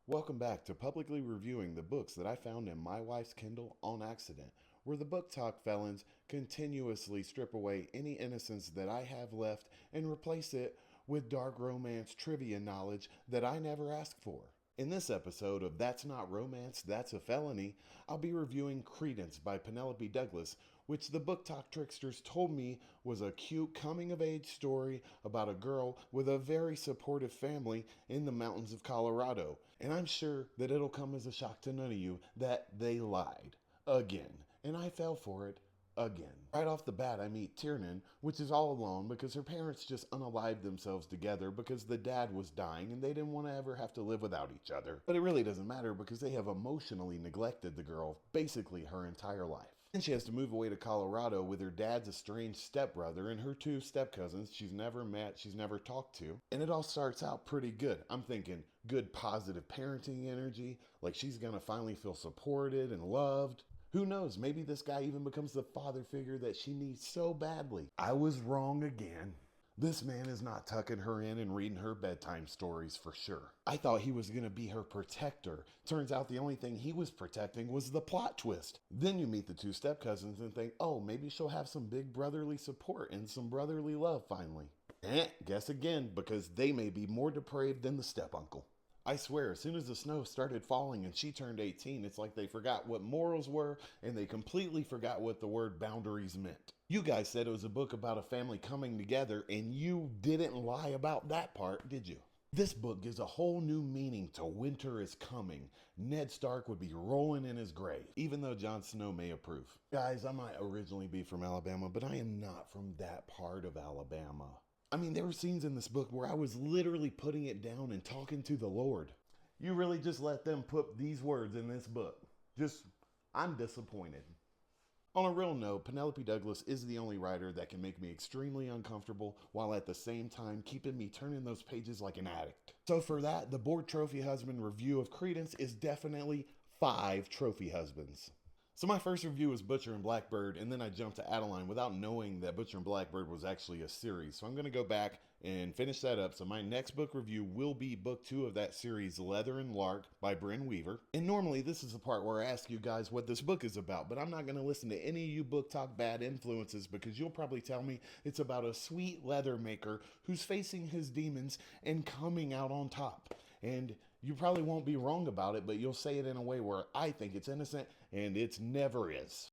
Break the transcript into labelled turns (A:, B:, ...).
A: Welcome back to publicly reviewing the books that I found in my wife's Kindle on accident, where the book talk felons continuously strip away any innocence that I have left and replace it with dark romance trivia knowledge that I never asked for. In this episode of That's Not Romance, That's a Felony, I'll be reviewing Credence by Penelope Douglas, which the book talk tricksters told me was a cute coming of age story about a girl with a very supportive family in the mountains of Colorado. And I'm sure that it'll come as a shock to none of you that they lied. Again. And I fell for it again. Right off the bat, I meet Tiernan, which is all alone because her parents just unalived themselves together because the dad was dying and they didn't want to ever have to live without each other. But it really doesn't matter because they have emotionally neglected the girl basically her entire life. Then she has to move away to Colorado with her dad's estranged stepbrother and her two step-cousins she's never met, she's never talked to. And it all starts out pretty good. I'm thinking good positive parenting energy, like she's gonna finally feel supported and loved. Who knows, maybe this guy even becomes the father figure that she needs so badly. I was wrong again. This man is not tucking her in and reading her bedtime stories for sure. I thought he was going to be her protector. Turns out the only thing he was protecting was the plot twist. Then you meet the two step-cousins and think, oh, maybe she'll have some big brotherly support and some brotherly love finally. Guess again, because they may be more depraved than the step-uncle. I swear, as soon as the snow started falling and she turned 18, it's like they forgot what morals were and they completely forgot what the word boundaries meant. You guys said it was a book about a family coming together and you didn't lie about that part, did you? This book gives a whole new meaning to winter is coming. Ned Stark would be rolling in his grave, even though Jon Snow may approve. Guys, I might originally be from Alabama, but I am not from that part of Alabama. I mean, there were scenes in this book where I was literally putting it down and talking to the Lord. You really just let them put these words in this book. I'm disappointed. On a real note, Penelope Douglas is the only writer that can make me extremely uncomfortable while at the same time keeping me turning those pages like an addict. So for that, the Bored Trophy Husband review of Credence is definitely 5 trophy husbands. So my first review was Butcher and Blackbird, and then I jumped to Adeline without knowing that Butcher and Blackbird was actually a series. So I'm going to go back and finish that up. So my next book review will be book 2 of that series, Leather and Lark by Bryn Weaver. And normally this is the part where I ask you guys what this book is about, but I'm not going to listen to any of you book talk bad influences because you'll probably tell me it's about a sweet leather maker who's facing his demons and coming out on top. And you probably won't be wrong about it, but you'll say it in a way where I think it's innocent and it never is.